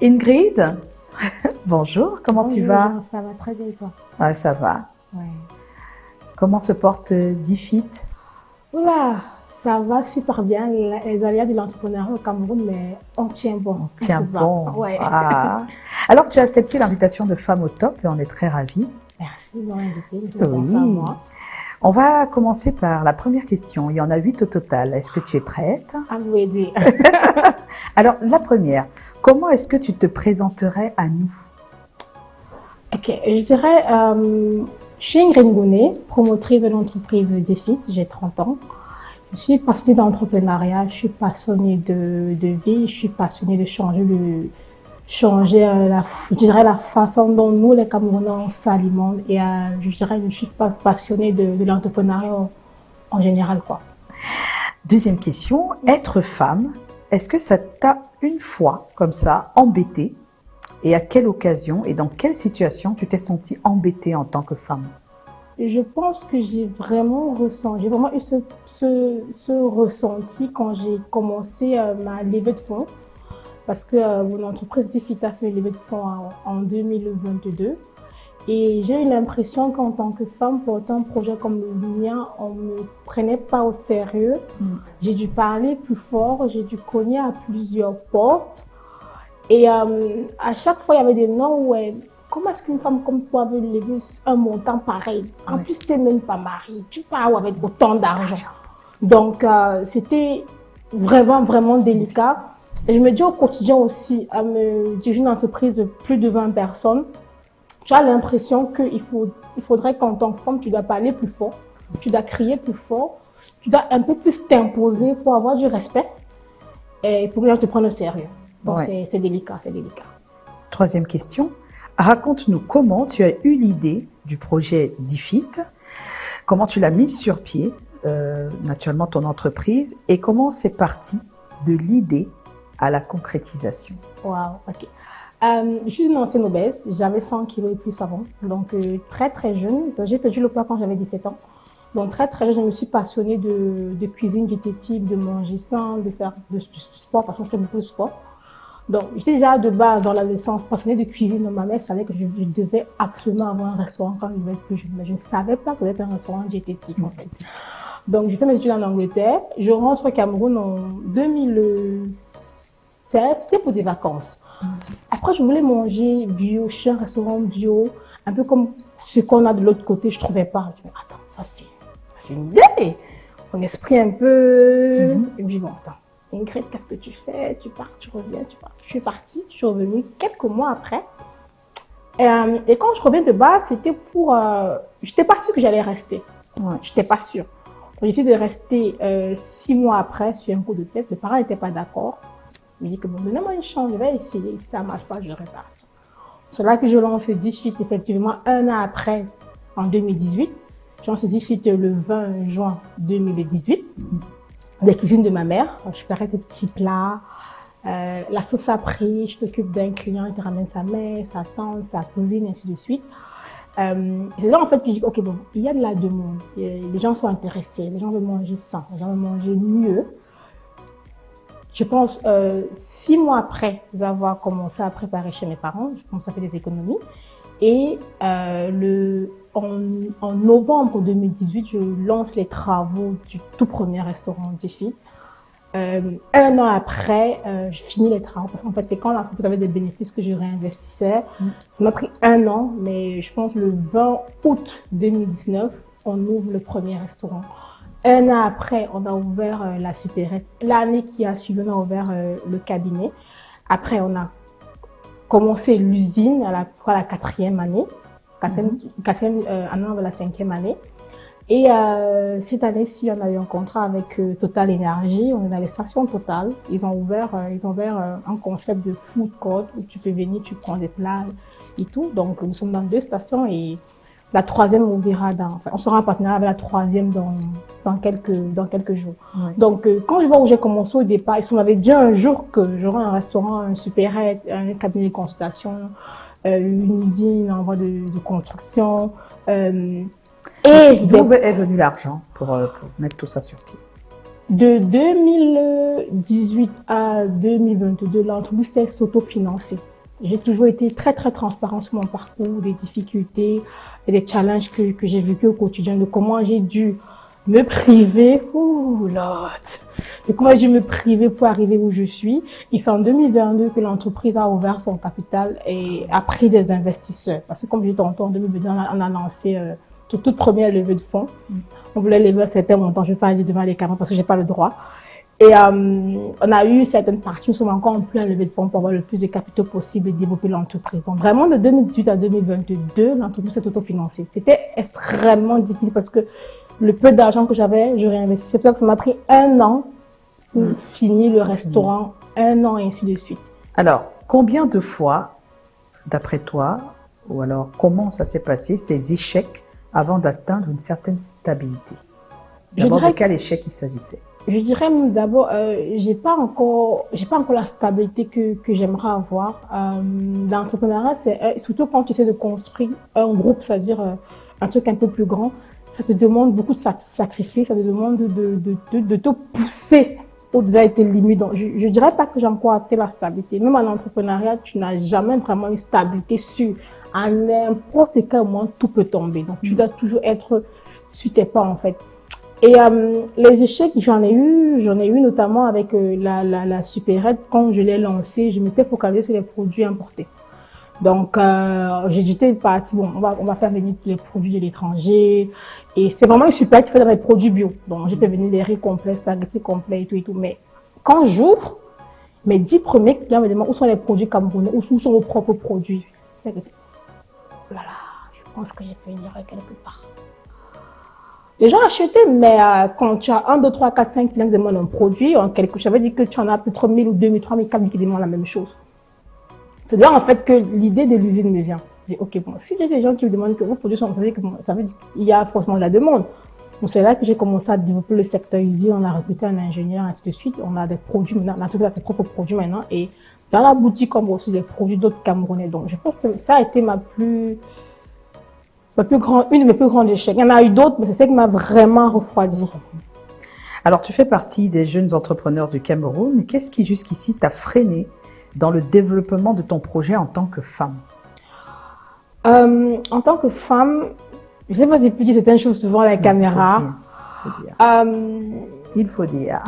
Ingrid, bonjour, comment tu vas? Ça va très bien et toi? Ouais, ça va. Ouais. Comment se porte DFIT? Oula, ça va super bien, les aléas de l'entrepreneuriat au Cameroun, mais on tient bon. On tient se bat. bon. Ouais. Ah. Alors, tu as accepté l'invitation de Femmes au Top et on est très ravis. Merci de m'avoir invité, c'est bon ça à Oui. moi. On va commencer par la première question. Il y en a 8 au total. Est-ce que tu es prête? À vous aider. Alors, la première, comment est-ce que tu te présenterais à nous? Ok, je dirais, je suis Ingrid Ngouné, promotrice de l'entreprise DFIT, j'ai 30 ans. Je suis passionnée d'entrepreneuriat, je suis passionnée de vie, je suis passionnée de changer je dirais la façon dont nous les Camerounais on s'alimente et je dirais je suis pas passionnée de l'entrepreneuriat en général quoi. Deuxième question, être femme, est-ce que ça t'a une fois comme ça embêtée? Et à quelle occasion et dans quelle situation tu t'es sentie embêtée en tant que femme? Je pense que j'ai vraiment eu ce ressenti quand j'ai commencé ma levée de fonds. Parce que mon entreprise DFIT a fait une levée de fonds en 2022. Et j'ai eu l'impression qu'en tant que femme portant un projet comme le mien, on ne me prenait pas au sérieux. J'ai dû parler plus fort, j'ai dû cogner à plusieurs portes. Et à chaque fois, il y avait des noms où comment est-ce qu'une femme comme toi veut lever un montant pareil? En plus, tu n'es même pas mariée, tu pars avec autant d'argent. Donc, c'était vraiment, vraiment délicat. Et je me dis au quotidien aussi, à me diriger une entreprise de plus de 20 personnes, tu as l'impression qu'il faudrait qu'en tant que femme, tu dois parler plus fort, tu dois crier plus fort, tu dois un peu plus t'imposer pour avoir du respect et pour que les gens te prennent au sérieux. Donc, c'est délicat, c'est délicat. Troisième question, raconte-nous comment tu as eu l'idée du projet DFIT, comment tu l'as mise sur pied, naturellement ton entreprise, et comment c'est parti de l'idée à la concrétisation. Waouh, ok. Je suis une ancienne obèse, j'avais 100 kilos et plus avant, donc très très jeune. J'ai perdu le poids quand j'avais 17 ans. Donc très très jeune, je me suis passionnée de cuisine diététique, de manger sain, de faire du sport, parce que je fais beaucoup de sport. Donc j'étais déjà de base dans l'adolescence passionnée de cuisine. Donc ma mère savait que je devais absolument avoir un restaurant quand je devais être plus jeune, mais je ne savais pas que c'était un restaurant diététique en fait. Donc j'ai fait mes études en Angleterre, je rentre au Cameroun en 2016, c'était pour des vacances. Après, je voulais manger bio, chez un restaurant bio, un peu comme ce qu'on a de l'autre côté, je ne trouvais pas. Je me dis, attends, ça c'est une idée. Mon esprit un peu... Et puis bon, attends, Ingrid, qu'est-ce que tu fais? Tu pars, tu reviens, tu pars. Je suis partie, je suis revenue quelques mois après. Et quand je reviens de bas, c'était pour... je n'étais pas sûre que j'allais rester. Je n'étais pas sûre. J'ai décidé de rester 6 mois après sur un coup de tête. Mes parents n'étaient pas d'accord. Je me dis que bon, donnez-moi une chance, je vais essayer. Si ça ne marche pas, je répare. C'est là que je lance DFIT, effectivement, un an après, en 2018. Je lance DFIT le 20 juin 2018. Des cuisines de ma mère. Je préparais des petits plats. La sauce a pris, je t'occupe d'un client, il te ramène sa mère, sa tante, sa cousine, et ainsi de suite. C'est là en fait que je dis, ok, bon, il y a de la demande. Les gens sont intéressés, les gens veulent manger sain, les gens veulent manger mieux. Je pense 6 mois après avoir commencé à préparer chez mes parents, je commence à faire des économies. Et en novembre 2018, je lance les travaux du tout premier restaurant DFIT. Un an après, je finis les travaux parce qu'en fait, c'est quand l'entreprise avait des bénéfices que je réinvestissais. Ça m'a pris un an, mais je pense le 20 août 2019, on ouvre le premier restaurant. Un an après, on a ouvert la supérette. L'année qui a suivi, on a ouvert le cabinet. Après, on a commencé l'usine à la 4e année. Quatrième année, la 5e année. Et cette année-ci, on a eu un contrat avec Total Énergie. On est dans les stations Total. Ils ont ouvert un concept de food court où tu peux venir, tu prends des plats et tout. Donc, nous sommes dans 2 stations et la 3e ouvrira on sera en partenariat avec la 3e dans quelques jours. Donc, quand je vois où j'ai commencé au départ, ils m'avaient dit un jour que j'aurais un restaurant, un supérette, un cabinet de consultation, une usine en voie de construction. Et d'où est venu l'argent pour mettre tout ça sur pied? De 2018 à 2022, l'entreprise s'est s'autofinancer. J'ai toujours été très, très transparente sur mon parcours, des difficultés et des challenges que j'ai vécu au quotidien, de comment j'ai dû me priver, de comment j'ai dû me priver pour arriver où je suis. Et c'est en 2022 que l'entreprise a ouvert son capital et a pris des investisseurs. Parce que comme je disais tantôt, en 2022, on a lancé toute première levée de fonds. On voulait lever un certain montant, je ne vais pas dire devant les caméras parce que j'ai pas le droit. Et on a eu certaines parties, nous sommes encore en plein levée de fonds pour avoir le plus de capitaux possible et développer l'entreprise. Donc vraiment, de 2018 à 2022, l'entreprise s'est autofinancée. C'était extrêmement difficile parce que le peu d'argent que j'avais, je réinvestissais. C'est pour ça que ça m'a pris 1 an pour finir le restaurant, 1 an et ainsi de suite. Alors, combien de fois, d'après toi, ou alors comment ça s'est passé, ces échecs avant d'atteindre une certaine stabilité? D'abord, de quel échec il s'agissait? Je dirais d'abord, j'ai pas encore la stabilité que j'aimerais avoir. Dans l'entrepreneuriat, c'est surtout quand tu essaies de construire un groupe, c'est-à-dire un truc un peu plus grand, ça te demande beaucoup de sacrifices, ça te demande de te pousser au-delà de tes limites. Donc, je dirais pas que j'ai encore atteint la stabilité. Même en entrepreneuriat, tu n'as jamais vraiment une stabilité sûre. À n'importe quel moment, tout peut tomber. Donc, tu dois toujours être sur tes pas, en fait. Et les échecs, j'en ai eu notamment avec la supérette. Quand je l'ai lancée, je m'étais focalisée sur les produits importés. Donc, j'étais partie, bon, on va faire venir tous les produits de l'étranger. Et c'est vraiment une supérette qui fait dans les produits bio. Donc, j'ai fait venir des riz complets, spaghettis complets et tout. Mais quand j'ouvre, mes 10 premiers clients me demandent où sont les produits camerounais, où sont vos propres produits. C'est que, oh là là, je pense que j'ai fait une erreur quelque part. Les gens achetaient, mais quand tu as 1, 2, 3, 4, 5 clients qui demandent un produit, ça veut dire que tu en as peut-être 1000 ou 2000, 3000, 4000 qui demandent la même chose. C'est là en fait que l'idée de l'usine me vient. Je dis, ok, bon, si j'ai des gens qui me demandent que vos produits sont fabriqués, ça veut dire qu'il y a forcément de la demande. Donc c'est là que j'ai commencé à développer le secteur usine, on a recruté un ingénieur, ainsi de suite. On a des produits maintenant, l'entreprise a ses propres produits maintenant. Et dans la boutique, on voit aussi des produits d'autres Camerounais. Donc je pense que ça a été une de mes plus grands échecs. Il y en a eu d'autres, mais c'est ça qui m'a vraiment refroidi. Alors, tu fais partie des jeunes entrepreneurs du Cameroun. Qu'est-ce qui, jusqu'ici, t'a freiné dans le développement de ton projet en tant que femme? En tant que femme, je ne sais pas si tu dis certaines choses souvent à la caméra. Il faut dire.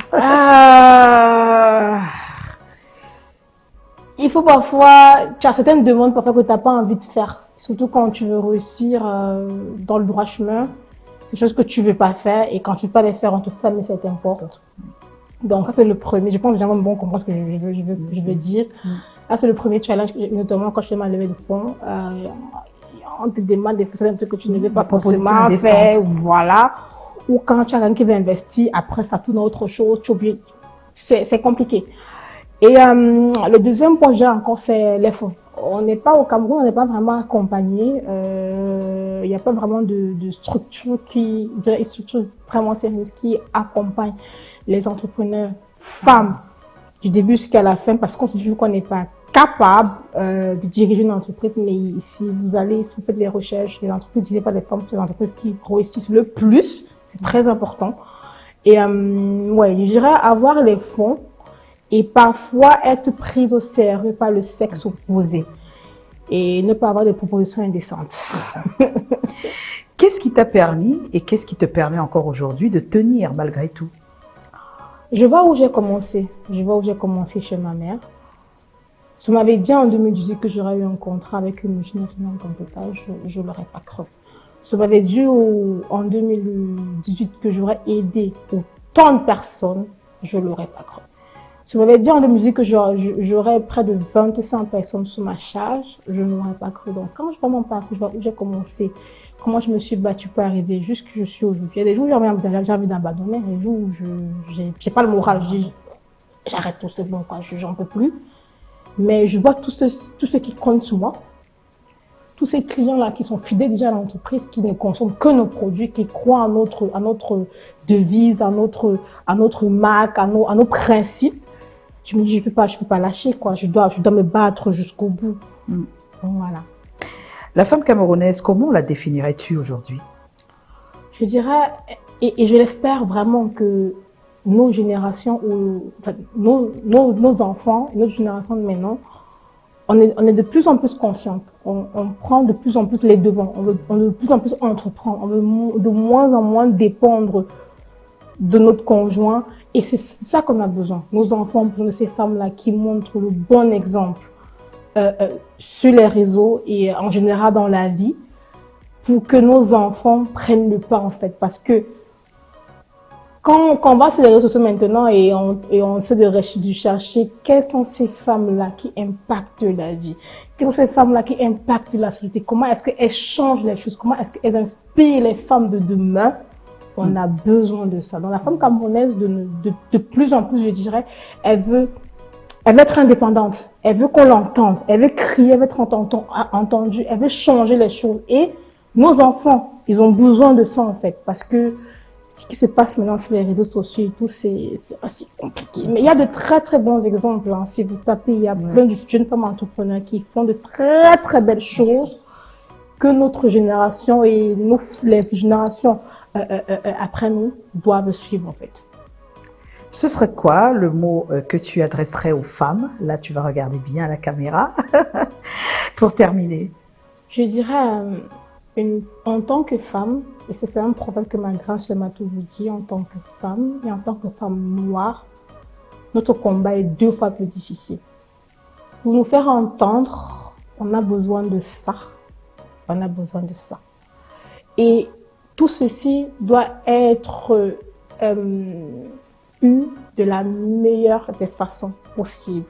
Il faut parfois, tu as certaines demandes parfois que tu n'as pas envie de faire. Surtout quand tu veux réussir dans le droit chemin, c'est des choses que tu veux pas faire et quand tu veux pas les faire, on te fait mais ça t'importe. Donc ça c'est le premier. Je pense que les gens vont comprendre ce que je veux dire. Là c'est le premier challenge que j'ai eu, notamment quand je fais ma levée de fonds. On te demande de faire un truc que tu ne veux pas forcément faire, voilà. Ou quand tu as quelqu'un qui veut investir, après ça tourne à autre chose, tu oublies. C'est compliqué. Et le deuxième projet encore c'est les fonds. On n'est pas au Cameroun, on n'est pas vraiment accompagné. Il n'y a pas vraiment de structure une structure vraiment sérieuse qui accompagne les entrepreneurs femmes du début jusqu'à la fin parce qu'on se dit qu'on n'est pas capable de diriger une entreprise. Mais si vous faites des recherches, les entreprises dirigées par les femmes, c'est les entreprises qui réussissent le plus. C'est très important. Et je dirais avoir les fonds. Et parfois être prise au sérieux par le sexe opposé et ne pas avoir de propositions indécentes. Qu'est-ce qui t'a permis et qu'est-ce qui te permet encore aujourd'hui de tenir malgré tout? Je vois où j'ai commencé. Je vois où j'ai commencé chez ma mère. Si on m'avait dit en 2018 que j'aurais eu un contrat avec une multinationale comme Total, je ne l'aurais pas cru. Si on m'avait dit en 2018 que j'aurais aidé autant de personnes, je ne l'aurais pas cru. Si on m'avait dit en 2018 que j'aurais près de 25 personnes sous ma charge, je ne l'aurais pas cru. Donc, quand je vois mon parcours, je vois où j'ai commencé, comment je me suis battue pour arriver jusqu'où je suis aujourd'hui. Il y a des jours où j'ai envie d'abandonner, des jours où j'ai pas le moral, je dis, j'arrête tout, c'est bon, quoi, j'en peux plus. Mais je vois tout ce qui compte sur moi. Tous ces clients-là qui sont fidèles déjà à l'entreprise, qui ne consomment que nos produits, qui croient à notre devise, à notre marque, à nos principes. Je me dis, je peux pas lâcher, quoi. Je dois me battre jusqu'au bout. Donc, voilà. La femme camerounaise, comment la définirais-tu aujourd'hui? Je dirais, et je l'espère vraiment que nos générations, nos enfants, notre génération de maintenant, on est de plus en plus consciente. On prend de plus en plus les devants. On veut de plus en plus entreprendre. On veut de moins en moins dépendre de notre conjoint. Et c'est ça qu'on a besoin. Nos enfants ont besoin de ces femmes-là qui montrent le bon exemple sur les réseaux et en général dans la vie pour que nos enfants prennent le pas en fait. Parce que quand on va sur les réseaux sociaux maintenant et on essaie de chercher quelles sont ces femmes-là qui impactent la vie, quelles sont ces femmes-là qui impactent la société, comment est-ce qu'elles changent les choses, comment est-ce qu'elles inspirent les femmes de demain, on a besoin de ça. Donc la femme camerounaise, de plus en plus, je dirais, elle veut être indépendante, elle veut qu'on l'entende, elle veut crier, elle veut être entendue, elle veut changer les choses. Et nos enfants, ils ont besoin de ça en fait, parce que ce qui se passe maintenant sur les réseaux sociaux et tout, c'est assez compliqué. Mais il y a de très très bons exemples. Hein. Si vous tapez, il y a plein de jeunes femmes entrepreneurs qui font de très très belles choses que notre génération et les générations après nous doivent suivre en fait. Ce serait quoi le mot que tu adresserais aux femmes? Là, tu vas regarder bien la caméra pour terminer. Je dirais, en tant que femme, et c'est un proverbe que ma grand-mère m'a toujours dit, en tant que femme et en tant que femme noire, notre combat est 2 fois plus difficile. Pour nous faire entendre, on a besoin de ça. On a besoin de ça. Et tout ceci doit être eu de la meilleure des façons possibles.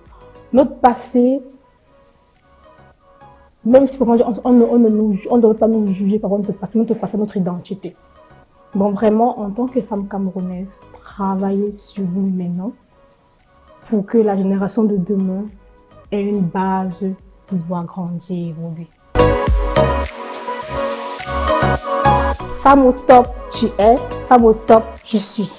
Notre passé, même si on ne devrait pas nous juger par notre passé, notre identité. Donc vraiment, en tant que femme camerounaise, travaillez sur vous maintenant pour que la génération de demain ait une base pour pouvoir grandir et évoluer. Femme au top, tu es. Femme au top, je suis.